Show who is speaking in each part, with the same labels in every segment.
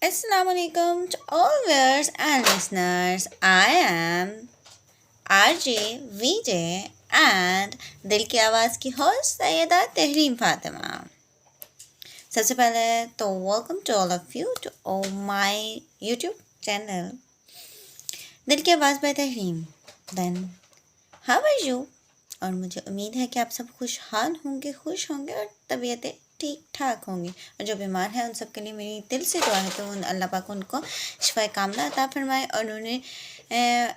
Speaker 1: Assalamualaikum to all viewers and listeners. I am RJ VJ and दिल की आवाज़ की host Syeda Tahreem Fatima. सबसे पहले तो welcome to all of you to my YouTube channel Dil Ki Awaaz by Tehreem. Then how are you? और मुझे उम्मीद है कि आप सब खुशहाल होंगे, खुश होंगे और तबीयतें ठीक ठाक होंगी. और जो बीमार हैं उन सब के लिए मेरी दिल से दुआ है कि उन अल्लाह पाक उनको शिफा कामला अता फरमाए और उन्हें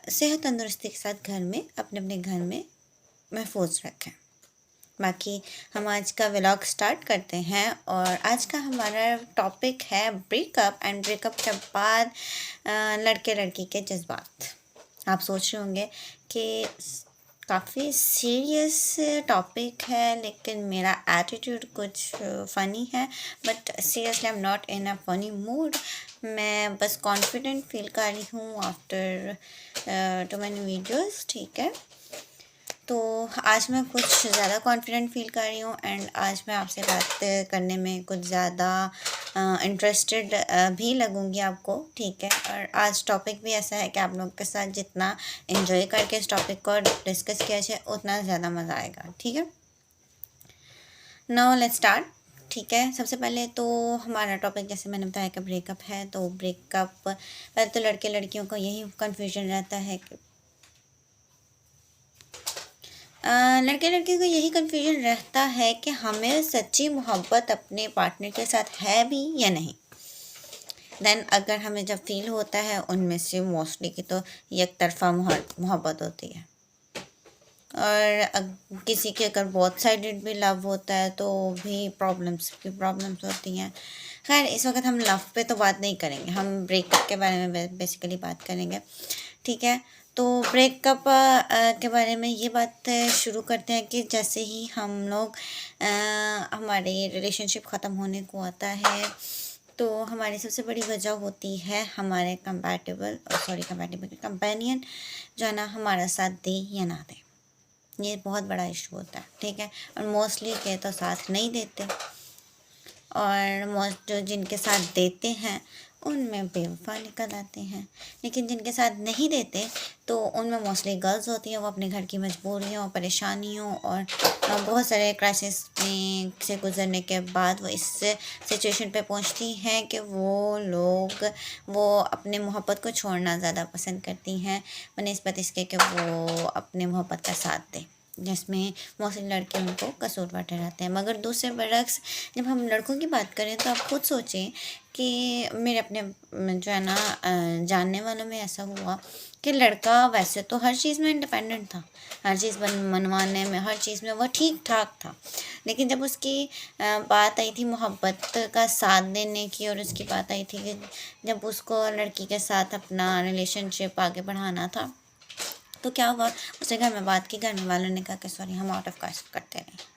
Speaker 1: सेहत तंदुरुस्ती के साथ घर में अपने अपने घर में महफूज रखें. बाकी हम आज का व्लॉग स्टार्ट करते हैं और आज का हमारा टॉपिक है ब्रेकअप एंड ब्रेकअप के बाद लड़के लड़की के जज्बात. आप सोच रहे होंगे कि काफ़ी सीरियस टॉपिक है लेकिन मेरा एटीट्यूड कुछ फ़नी है. But seriously I am not in a funny mood. मैं बस कॉन्फिडेंट फील कर रही हूँ आफ्टर टू मैनी वीडियोज़. ठीक है, तो आज मैं कुछ ज़्यादा कॉन्फिडेंट फील कर रही हूँ एंड आज मैं आपसे बात करने में कुछ ज़्यादा इंटरेस्टेड भी लगूंगी आपको. ठीक है, और आज टॉपिक भी ऐसा है कि आप लोगों के साथ जितना एंजॉय करके इस टॉपिक को डिस्कस किया जाए उतना ज़्यादा मज़ा आएगा. ठीक है, नाउ लेट्स स्टार्ट. ठीक है, सबसे पहले तो हमारा टॉपिक जैसे मैंने बताया कि ब्रेकअप है. तो ब्रेकअप पहले तो लड़के लड़कियों को यही कन्फ्यूजन रहता है कि लड़के लड़की को यही कन्फ्यूजन रहता है कि हमें सच्ची मोहब्बत अपने पार्टनर के साथ है भी या नहीं. देन अगर हमें जब फील होता है उनमें से मोस्टली की तो एक तरफा मोहब्बत होती है और किसी के अगर बहुत साइडेड भी लव होता है तो भी प्रॉब्लम्स होती हैं. खैर, इस वक्त हम लव पे तो बात नहीं करेंगे, हम ब्रेकअप के बारे में बेसिकली बात करेंगे. ठीक है, तो ब्रेकअप के बारे में ये बात शुरू करते हैं कि जैसे ही हम लोग हमारे रिलेशनशिप ख़त्म होने को आता है तो हमारी सबसे बड़ी वजह होती है हमारे कंपेनियन जो है ना हमारा साथ दे या ना दे. ये बहुत बड़ा इशू होता है. ठीक है, और मोस्टली के तो साथ नहीं देते और जो जिनके साथ देते हैं उनमें बेवफा निकल आते हैं. लेकिन जिनके साथ नहीं देते तो उनमें मोस्टली गर्ल्स होती हैं. वो अपने घर की मजबूरियों, परेशानियों और बहुत सारे क्राइसिस से गुजरने के बाद वो इस सिचुएशन पे पहुंचती हैं कि वो अपने मोहब्बत को छोड़ना ज़्यादा पसंद करती हैं बनिस्बत इसके कि वो अपने मोहब्बत का साथ दें, जिसमें मोस्टली लड़के उनको कसूरवार ठहराते हैं. मगर दूसरे बरक्स जब हम लड़कों की बात करें तो आप खुद सोचें कि मेरे अपने जो है ना जानने वालों में ऐसा हुआ कि लड़का वैसे तो हर चीज़ में इंडिपेंडेंट था, हर चीज़ मनवाने में, हर चीज़ में वह ठीक ठाक था. लेकिन जब उसकी बात आई थी मोहब्बत का साथ देने की और उसकी बात आई थी कि जब उसको लड़की के साथ अपना रिलेशनशिप आगे बढ़ाना था तो क्या हुआ, उसने घर में बात की. घर में वालों ने कहा कि सॉरी हम आउट ऑफ कास्ट करते रहे.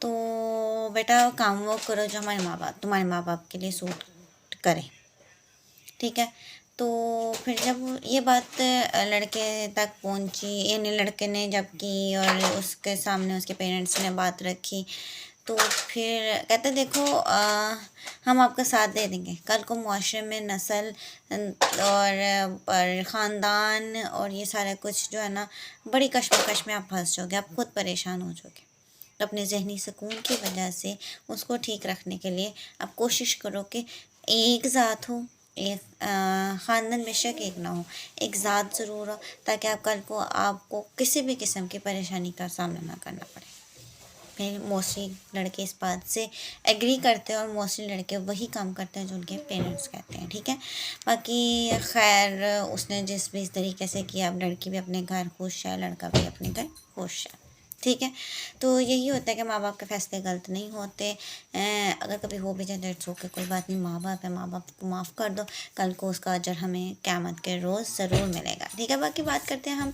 Speaker 1: तो बेटा काम वो करो जो तुम्हारे माँ बाप के लिए सूट करे. ठीक है, तो फिर जब ये बात लड़के तक पहुंची, यानी लड़के ने जब की और उसके सामने उसके पेरेंट्स ने बात रखी तो फिर कहते देखो हम आपका साथ दे देंगे. कल को मुआशरे में नस्ल और ख़ानदान और ये सारा कुछ जो है ना बड़ी कश्मकश में आप फंस जाओगे, आप खुद परेशान हो जाओगे. तो अपने जहनी सुकून की वजह से उसको ठीक रखने के लिए आप कोशिश करो कि एक ज़ात हो, एक ख़ानदान बेशक एक ना हो, एक ज़ात ज़रूर हो ताकि आप कल को आपको किसी भी किस्म की परेशानी का सामना ना करना पड़े. फिर मोस्टली लड़के इस बात से एग्री करते हैं और मोस्टली लड़के वही काम करते हैं जो उनके पेरेंट्स कहते हैं. ठीक है, बाकी खैर उसने जिस भी इस तरीके से किया, अब लड़की भी अपने घर खुश है, लड़का भी अपने घर खुश है. ठीक है, तो यही होता है कि माँ बाप के फैसले गलत नहीं होते. अगर कभी हो भी जाए तो इट्स ओके, कोई बात नहीं, माँ बाप है, माँ बाप को माफ़ कर दो. कल को उसका अजर हमें क़यामत के रोज़ ज़रूर मिलेगा. ठीक है, बाकी बात करते हैं हम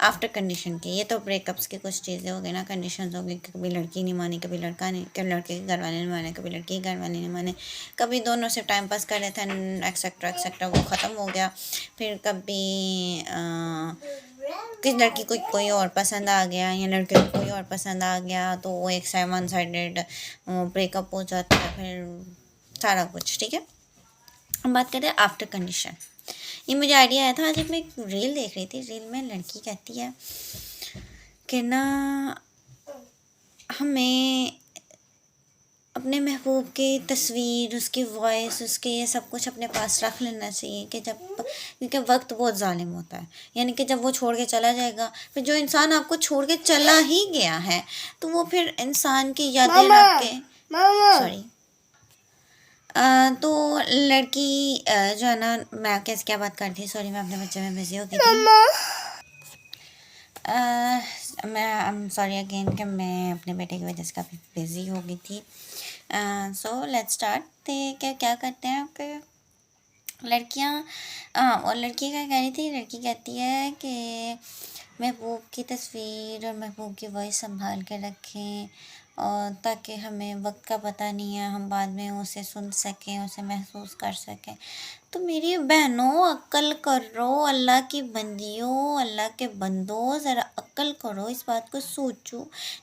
Speaker 1: आफ्टर कंडीशन की. ये तो ब्रेकअप्स की कुछ चीज़ें हो गई ना, कंडीशंस हो गई. कभी लड़की नहीं मानी, कभी लड़का नहीं, कभी लड़के के घर वाले नहीं माने, कभी लड़की के घर वाले नहीं माने, कभी दोनों से टाइम पास कर रहे थे एक्सेट्रा एक्सेट्रा, वो ख़त्म हो गया. फिर कभी किस लड़की को कोई और पसंद आ गया या लड़के को कोई और पसंद आ गया तो वो एक वन साइडेड ब्रेकअप हो जाता है. फिर सारा कुछ, ठीक है। हम बात करते हैं आफ्टर कंडीशन। ये मुझे आइडिया आया था जब मैं एक रील देख रही थी। रील में लड़की कहती है कि ना हमें अपने महबूब की तस्वीर, उसकी वॉइस, उसके ये सब कुछ अपने पास रख लेना चाहिए कि जब, क्योंकि वक्त बहुत ज़ालिम होता है। यानी कि जब वो छोड़ के चला जाएगा, फिर जो इंसान आपको छोड़ के चला ही गया है तो वो फिर इंसान की यादें रख के, सॉरी, तो लड़की जो है ना, मैं कैसे क्या बात कर रही थी, सॉरी, मैं अपने बच्चे में बिजी हो गई थी। मैं आई एम सॉरी अगेन कि मैं अपने बेटे की वजह से काफ़ी बिजी हो गई थी। So let's start. तो क्या क्या करते हैं कि लड़कियां, और लड़की क्या कह रही थी, लड़की कहती है कि महबूब की तस्वीर और महबूब की वॉइस संभाल के रखें, और ताकि हमें वक्त का पता नहीं है, हम बाद में उसे सुन सकें, उसे महसूस कर सकें। तो मेरी बहनों, अक्ल करो, अल्लाह की बंदियों, अल्लाह के बंदों, ज़रा अक्ल करो, इस बात को सोचो।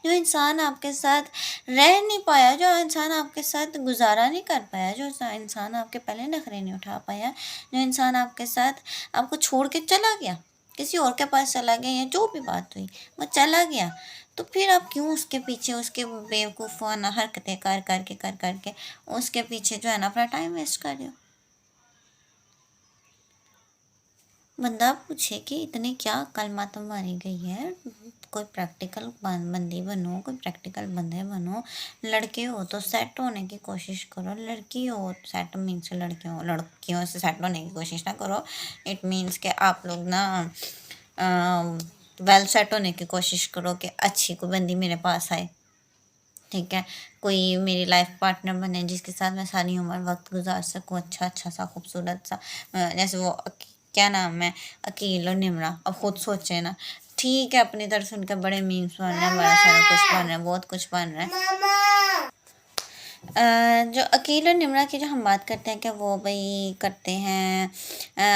Speaker 1: जो इंसान आपके साथ रह नहीं पाया, जो इंसान आपके साथ गुजारा नहीं कर पाया, जो इंसान आपके पहले नखरे नहीं उठा पाया, जो इंसान आपके साथ आपको छोड़ के चला गया, किसी और के पास चला गया, या जो भी बात हुई वो चला गया, तो फिर आप क्यों उसके पीछे, उसके बेवकूफ़ाना हरकतें कर करके उसके पीछे जो है ना अपना टाइम वेस्ट कर रहे हो। बंदा पूछे कि इतने क्या कलमा मारी गई है, कोई प्रैक्टिकल बंदी बनो, कोई प्रैक्टिकल बंदे बनो। लड़के हो तो सेट होने की कोशिश करो, लड़की हो सेट मीन्स लड़कियों से सेट होने की कोशिश ना करो। इट मीन्स कि आप लोग ना वेल सेट होने की कोशिश करो कि अच्छी कोई बंदी मेरे पास आए, ठीक है, कोई मेरी लाइफ पार्टनर बने जिसके साथ मैं सारी उम्र वक्त गुजार सकूँ, अच्छा सा खूबसूरत सा। जैसे वो क्या नाम है, अकील और निमरा। अब खुद सोचे ना, ठीक है, अपनी तरफ सुनकर बड़े मीम्स बन रहे हैं, बड़ा सारा कुछ बन रहा है, बहुत कुछ बन रहा है। जो अकील और निमरा की जो हम बात करते हैं कि वो भाई करते हैं,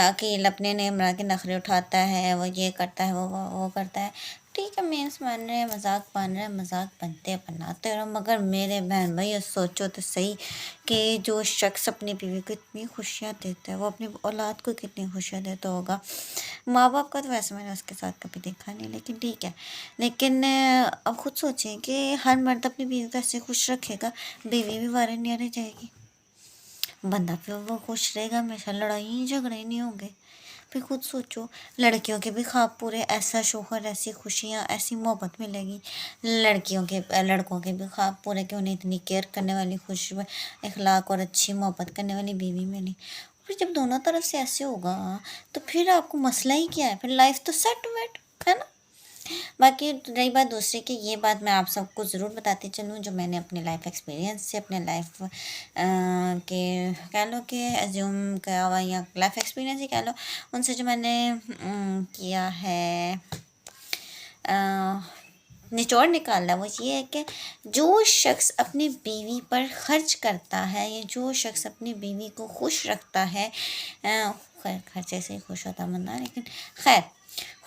Speaker 1: अकील अपने निमरा के नखरे उठाता है, वो ये करता है, वो करता है, ठीक है, मीम्स बन रहे हैं, मजाक बन रहे हैं, मजाक बनते बनाते रहो। मगर मेरे बहन भाई, सोचो तो सही कि जो शख्स अपनी बीवी को इतनी खुशियाँ देता है, वो अपनी औलाद को कितनी खुशियाँ देता होगा। माँ बाप का तो वैसे मैंने उसके साथ कभी देखा नहीं, लेकिन ठीक है। लेकिन अब खुद सोचें कि हर मर्द अपनी बीवी को ऐसे खुश रखेगा, बीवी भी वारे नहीं रह जाएगी, बंदा फिर वो खुश रहेगा, हमेशा लड़ाई झगड़े नहीं होंगे। फिर खुद सोचो, लड़कियों के भी ख्वाब पूरे, ऐसा शोहर, ऐसी खुशियाँ, ऐसी मोहब्बत मिलेगी। लड़कों के भी ख्वाब पूरे कि उन्हें इतनी केयर करने वाली, खुश इखलाक और अच्छी मोहब्बत करने वाली बीवी मिली। फिर जब दोनों तरफ से ऐसे होगा तो फिर आपको मसला ही क्या है, फिर लाइफ तो सेट वेट है ना। बाकी रही बात दूसरी की, ये बात मैं आप सबको ज़रूर बताती चलूँ जो मैंने अपने लाइफ एक्सपीरियंस से, अपने लाइफ के कह लो कि एज्यूम किया हुआ, या लाइफ एक्सपीरियंस ही कह लो, उनसे जो मैंने किया है, निचोड़ निकालना, वो ये है कि जो शख्स अपनी बीवी पर खर्च करता है, या जो शख्स अपनी बीवी को खुश रखता है, खैर खर्चे से ही खुश होता बंदा, लेकिन खैर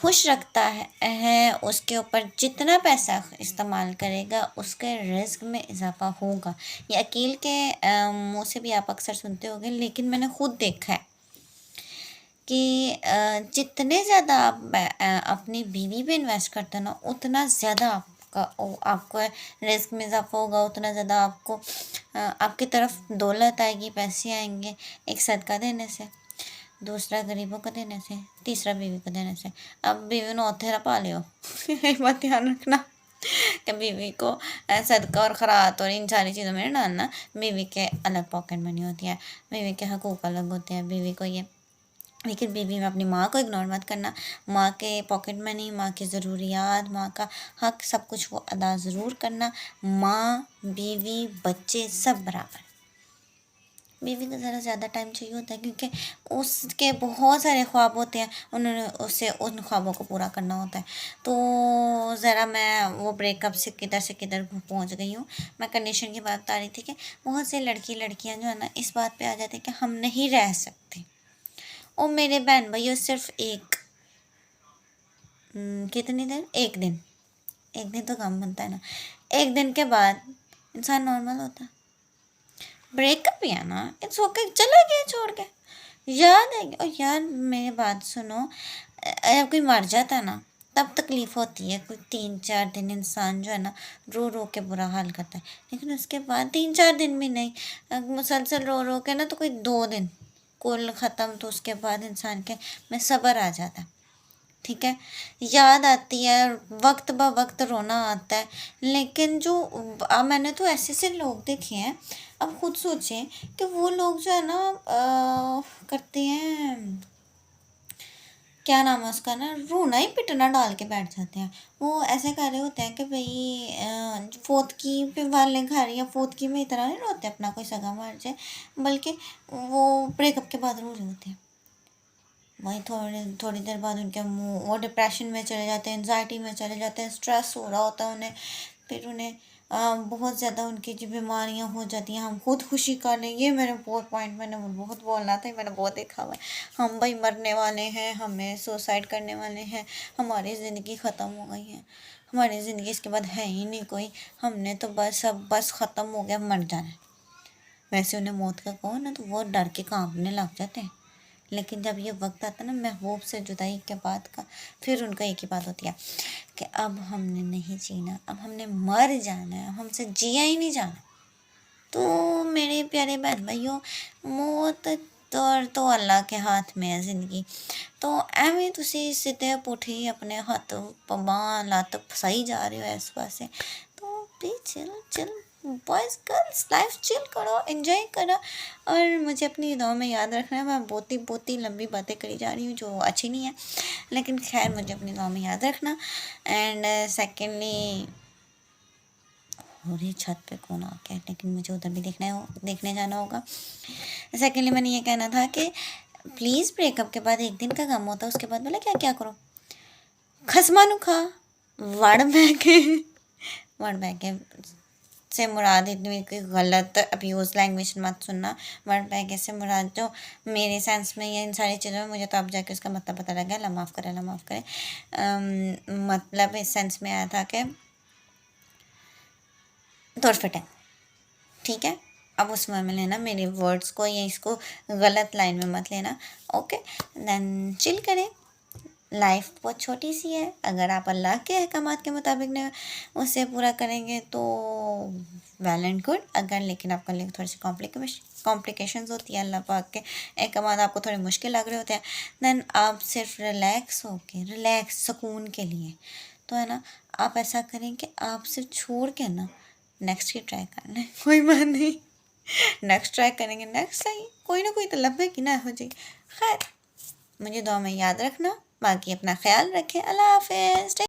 Speaker 1: खुश रखता है, उसके ऊपर जितना पैसा इस्तेमाल करेगा उसके रिस्क में इजाफा होगा। ये अकील के मुँह से भी आप अक्सर सुनते होंगे, लेकिन मैंने खुद देखा है कि जितने ज़्यादा आप अपनी बीवी पे इन्वेस्ट करते हो ना, उतना ज़्यादा आपको रिस्क में इजाफा होगा, उतना ज़्यादा आपको आपकी तरफ दौलत आएगी, पैसे आएंगे। एक सदका देने से, दूसरा गरीबों को देने से, तीसरा बीवी को देने से। अब बीवी ने औथेरा पा लियो एक बात ध्यान रखना कि बीवी को सदका और खरात और इन सारी चीज़ों में डालना। बीवी के अलग पॉकेट मनी होती है, बीवी के हकूक़ अलग होते हैं, बीवी को ये, लेकिन बीवी में अपनी माँ को इग्नोर मत करना। माँ के पॉकेट मनी, माँ की ज़रूरियात, माँ का हक, सब कुछ वो अदा ज़रूर करना। माँ, बीवी, बच्चे सब बराबर। बीवी को ज़रा ज़्यादा टाइम चाहिए होता है क्योंकि उसके बहुत सारे ख्वाब होते हैं, उन्होंने उसे उन ख्वाबों को पूरा करना होता है। तो ज़रा मैं वो ब्रेकअप से किधर पहुंच गई हूँ। मैं कंडीशन की बात बता रही थी कि बहुत से लड़कियां जो है ना, इस बात पे आ जाती है कि हम नहीं रह सकते। और मेरे बहन भैया, सिर्फ एक कितनी देर, एक दिन तो कम बनता है ना। एक दिन के बाद इंसान नॉर्मल होता है। ब्रेकअप ही है ना, इट्स ओके, चला गया छोड़ के, याद है। और यार मेरी बात सुनो, अगर कोई मर जाता है ना तब तकलीफ होती है, कोई 3-4 दिन इंसान जो है ना रो रो के बुरा हाल करता है, लेकिन उसके बाद 3-4 दिन भी नहीं, मुसलसल रो रो के ना तो कोई 2 दिन कुल ख़त्म, तो उसके बाद इंसान के में सब्र आ जाता है। ठीक है, याद आती है, वक्त ब वक्त रोना आता है, लेकिन जो मैंने तो ऐसे से लोग देखे हैं, अब खुद सोचें कि वो लोग जो है ना करते हैं, क्या नाम है उसका ना, रोना ही पिटना डाल के बैठ जाते हैं। वो ऐसे कर रहे होते हैं कि भाई फोतकी पे वाले घर या फोतकी में इतना नहीं रोते अपना कोई सगा मर जाए, बल्कि वो ब्रेकअप के बाद रो रहे होते हैं। वही थोड़ी थोड़ी देर बाद उनके मुँह वो डिप्रेशन में चले जाते हैं, एनजाइटी में चले जाते हैं, स्ट्रेस हो रहा होता है उन्हें, फिर उन्हें बहुत ज़्यादा उनकी जो बीमारियां हो जाती हैं। हम खुद खुशी कर लें, ये मेरे बहुत पॉइंट मैंने बहुत बोलना था, मैंने बहुत देखा हुआ है। हम भाई मरने वाले हैं, हमें सुसाइड करने वाले हैं, हमारी ज़िंदगी ख़त्म हो गई है, हमारी ज़िंदगी इसके बाद है ही नहीं कोई, हमने तो बस अब बस ख़त्म हो गया, मर जाना है। वैसे उन्हें मौत का कहो ना तो वो डर के कांपने लग जाते हैं। लेकिन जब ये वक्त आता है ना महबूब से जुदाई के बाद का, फिर उनका एक ही बात होती है कि अब हमने नहीं जीना, अब हमने मर जाना है, हमसे जिया ही नहीं जाना। तो मेरे प्यारे बहन भाइयों, मौत तो अल्लाह के हाथ में है ज़िंदगी। तो एवें तुसी सीधे पुठी अपने हाथ बांह लत्त फसाई जा रहे हो इस पासे, तो please chill chill, boys girls life chill करो, एंजॉय करो। और मुझे अपनी दुआ में याद रखना है, मैं बहुत ही लंबी बातें करी जा रही हूँ जो अच्छी नहीं है, लेकिन खैर मुझे अपनी दुआ में याद रखना। एंड सेकेंडली, और ये छत पे कौन आ गया, लेकिन मुझे उधर भी देखने जाना होगा। सेकेंडली मैंने ये कहना था कि प्लीज़ ब्रेकअप के बाद एक दिन का गम होता है, उसके बाद बोले क्या क्या करो, खसमानु खा वड़ बैके से मुराद इतनी कोई गलत अब्यूज़ लैंग्वेज मत सुनना। वर्ड बैगे से मुराद जो मेरे सेंस में या इन सारी चीज़ों में, मुझे तो अब जाके उसका मतलब पता लगा, अल्लाह माफ़ करे। मतलब इस सेंस में आया था कि तोड़ फिटे, ठीक है। अब उसमें में लेना मेरे वर्ड्स को या इसको गलत लाइन में मत लेना, ओके। देन चिल करें, लाइफ बहुत छोटी सी है, अगर आप अल्लाह के अहकामात के मुताबिक ने उसे पूरा करेंगे तो वेल एंड गुड, अगर लेकिन आपका लिए थोड़ी सी कॉम्प्लिकेशंस होती है, अल्लाह पाक के अहकामात आपको थोड़े मुश्किल लग रहे होते हैं, देन आप सिर्फ रिलैक्स सुकून के लिए तो है ना, आप ऐसा करें कि आप सिर्फ छोड़ के ना नेक्स्ट ही ट्राई करना है, कोई बात नहीं, नेक्स्ट ट्राई करेंगे, नेक्स्ट सही कोई ना कोई तो लम्बे की ना हो जाए। खैर मुझे दुआ में याद रखना, बाकी अपना ख्याल रखें, अल्लाह हाफ़िज़।